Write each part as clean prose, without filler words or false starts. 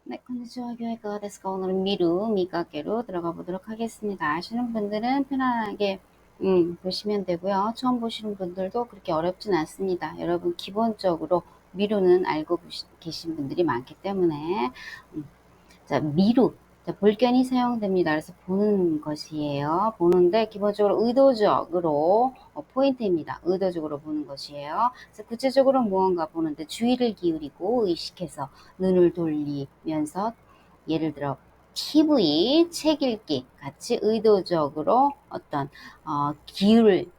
네, konnichiwa. 교회가 데스까? 오늘은 미루, 미가게로 들어가 보도록 하겠습니다. 아시는 분들은 편안하게 보시면 되고요. 처음 보시는 분들도 그렇게 어렵진 않습니다. 여러분 기본적으로 미루는 알고 계신 분들이 많기 때문에 자, 미루. 자, 볼견이 사용됩니다. 그래서 보는 것이에요. 보는데 기본적으로 의도적으로 포인트입니다. 의도적으로 보는 것이에요. 그래서 구체적으로 무언가 보는데 주의를 기울이고 의식해서 눈을 돌리면서 예를 들어 TV, 책 읽기 같이 의도적으로 어떤 주의를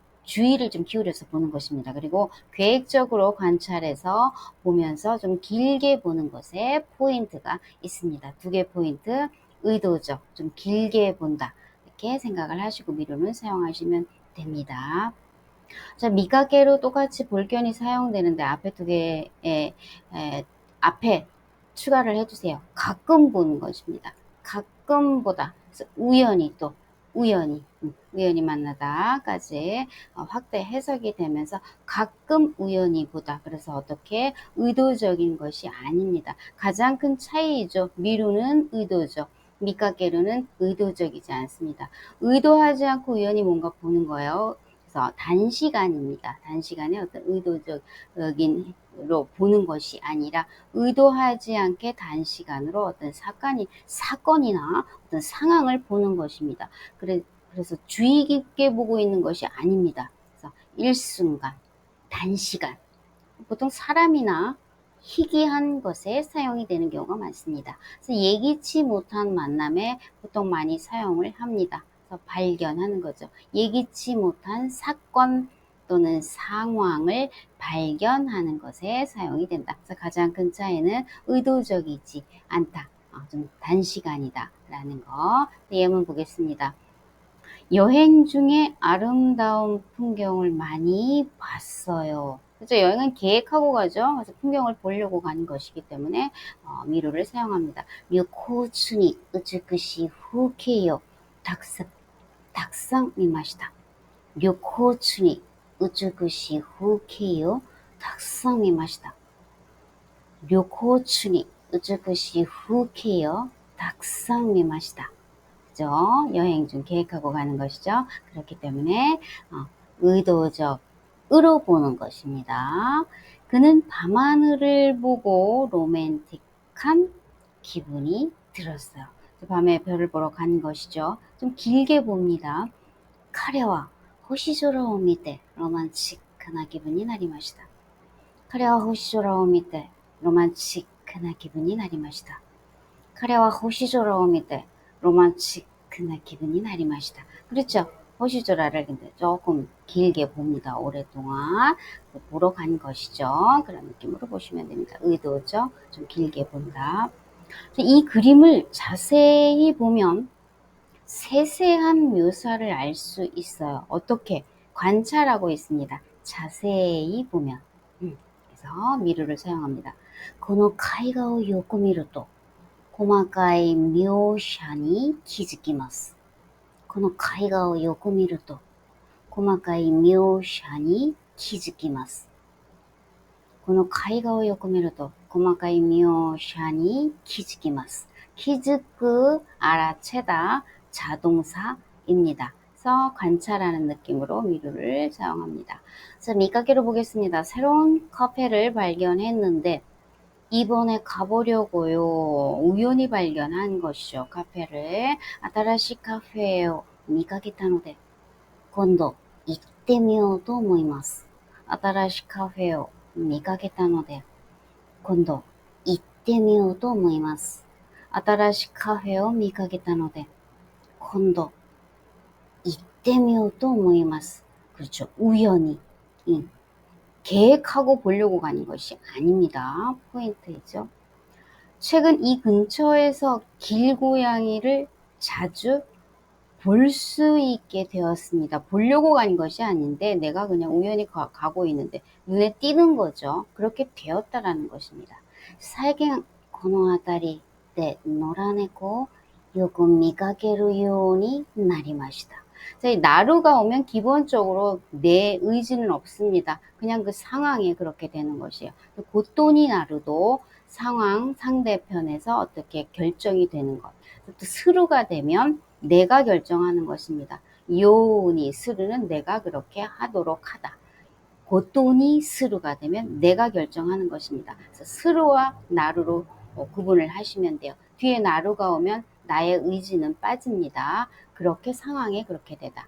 좀 기울여서 보는 것입니다. 그리고 계획적으로 관찰해서 보면서 좀 길게 보는 것에 포인트가 있습니다. 두 개 포인트, 의도적, 좀 길게 본다. 이렇게 생각을 하시고 미루는 사용하시면 됩니다. 자, 미가게로 똑같이 볼견이 사용되는데 앞에 두 개의 앞에 추가를 해주세요. 가끔 보는 것입니다. 가끔 보다. 그래서 우연히 또 우연히 만나다까지 확대 해석이 되면서 가끔 우연히 보다. 그래서 어떻게 의도적인 것이 아닙니다. 가장 큰 차이죠. 미루는 의도적. 미가게로는 의도적이지 않습니다. 의도하지 않고 우연히 뭔가 보는 거예요. 그래서 단시간입니다. 단시간에 어떤 의도적인로 보는 것이 아니라 의도하지 않게 단시간으로 어떤 사건이나 어떤 상황을 보는 것입니다. 그래서 주의 깊게 보고 있는 것이 아닙니다. 그래서 일순간, 단시간, 보통 사람이나 희귀한 것에 사용이 되는 경우가 많습니다. 그래서 예기치 못한 만남에 보통 많이 사용을 합니다. 그래서 발견하는 거죠. 예기치 못한 사건 또는 상황을 발견하는 것에 사용이 된다. 그래서 가장 큰 차이는 의도적이지 않다. 좀 단시간이다. 라는 거. 예문 보겠습니다. 여행 중에 아름다운 풍경을 많이 봤어요. 그죠? 여행은 계획하고 가죠. 그래서 풍경을 보려고 가는 것이기 때문에 미루를 사용합니다. 료코츠니 우즈쿠시 후케요. 탁상 미마시다. 료코츠니 우즈쿠시 후케요. 탁상 미마시다. 료코츠니 우즈쿠시 후케요. 탁상 미마시다. 여행 중 계획하고 가는 것이죠. 그렇기 때문에 의도적으로 보는 것입니다. 그는 밤하늘을 보고 로맨틱한 기분이 들었어요. 밤에 별을 보러 간 것이죠. 좀 길게 봅니다. 카레와 호시조를を見て 로맨틱한 기분이 나리마시다. 카레와 호시조를を見て 로맨틱한 기분이 나리마시다. 카레와 호시조를を見て 로맨틱한 기분이 나리마시다. 그렇죠. 호시조라를 근데 조금 길게 봅니다. 오랫동안 보러 간 것이죠. 그런 느낌으로 보시면 됩니다. 의도죠. 좀 길게 본다. 이 그림을 자세히 보면 세세한 묘사를 알 수 있어요. 어떻게? 관찰하고 있습니다. 자세히 보면. 그래서 미루를 사용합니다. この絵画をよく見ると細かい描写に気づきます。この絵画をよく見ると細かい描写に気づきます。この絵画をよく見ると細かい描写に気づきます。気づく, 알아채다, 자동사입니다. 그래서 관찰하는 느낌으로 미루를 사용합니다. 그래서 미가게로 보겠습니다. 새로운 카페를 발견했는데 이번에 가보려고요. 우연히 발견한 것이죠. 카페를. 新しい 카페を 見かけたので 今度行ってみようと思います。新しい 카페を 見かけたので 今度行ってみようと思います。新しい 카페を 見かけたので 今度行ってみようと思います. 그렇죠. 우연히. 계획하고 보려고 가는 것이 아닙니다. 포인트이죠. 최근 이 근처에서 길고양이를 자주 볼 수 있게 되었습니다. 보려고 간 것이 아닌데 내가 그냥 우연히 가고 있는데 눈에 띄는 거죠. 그렇게 되었다라는 것입니다. 사이겐 この辺りで野良猫をよく見かけるようになりました. 나루가 오면 기본적으로 내 의지는 없습니다. 그냥 그 상황에 그렇게 되는 것이에요. 고토니 나루도 상황, 상대편에서 어떻게 결정이 되는 것. 또 스루가 되면 내가 결정하는 것입니다. 요니 스루는 내가 그렇게 하도록 하다. 고토니 스루가 되면 내가 결정하는 것입니다. 그래서 스루와 나루로 구분을 하시면 돼요. 뒤에 나루가 오면 나의 의지는 빠집니다. 그렇게 상황에 그렇게 되다.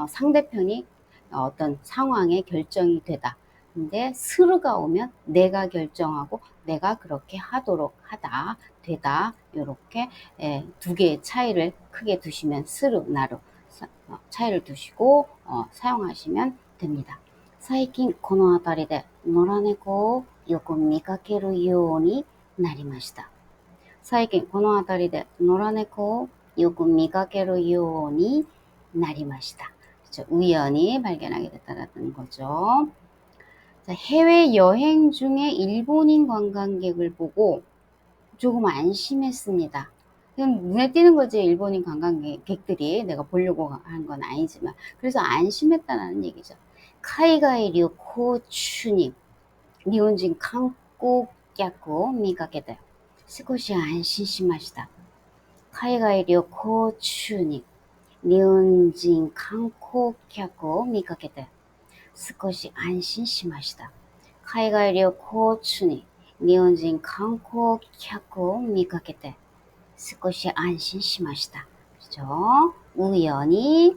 상대편이 어떤 상황에 결정이 되다. 근데 스루가 오면 내가 결정하고 내가 그렇게 하도록 하다, 되다. 이렇게 두 개의 차이를 크게 두시면 스루, 나루 차이를 두시고 사용하시면 됩니다. 最近この辺りで野良猫をよく見かけるようになりました。最近この辺りで野良猫をよく見かけるようになりました. 우연히 발견하게 됐다는 거죠. 자, 해외여행 중에 일본인 관광객을 보고 조금 안심했습니다. 그냥 눈에 띄는 거지, 일본인 관광객들이. 내가 보려고 한 건 아니지만. 그래서 안심했다는 얘기죠. 카이가이 료코 추님, 일본인 관광객을 見かけて 少し安心しました。海外旅行中に日本人観光客を見かけて少し安心しました。海外旅行中に日本人観光客を見かけて少し安心しました. 그죠? 우연히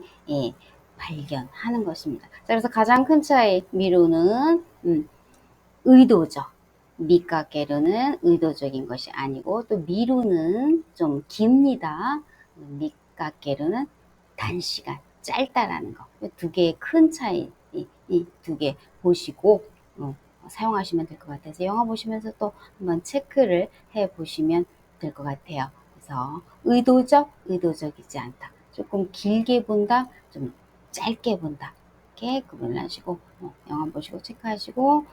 발견하는 것입니다. 자, 그래서 가장 큰 차이, 미루는 의도죠. 미카게르는 의도적인 것이 아니고 또 미루는 좀 깁니다. 미카게르는 단시간, 짧다라는 거. 두 개의 큰 차이, 이 두 개 보시고 사용하시면 될 것 같아서 영화 보시면서 또 한번 체크를 해 보시면 될 것 같아요. 그래서 의도적, 의도적이지 않다. 조금 길게 본다, 좀 짧게 본다. 이렇게 구분을 하시고 영화 보시고 체크하시고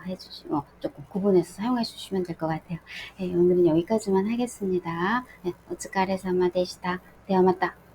해주시고 조금 구분해서 사용해 주시면 될 것 같아요. 네, 오늘은 여기까지만 하겠습니다. 네, 오츠카레사마 데시타. ではまた。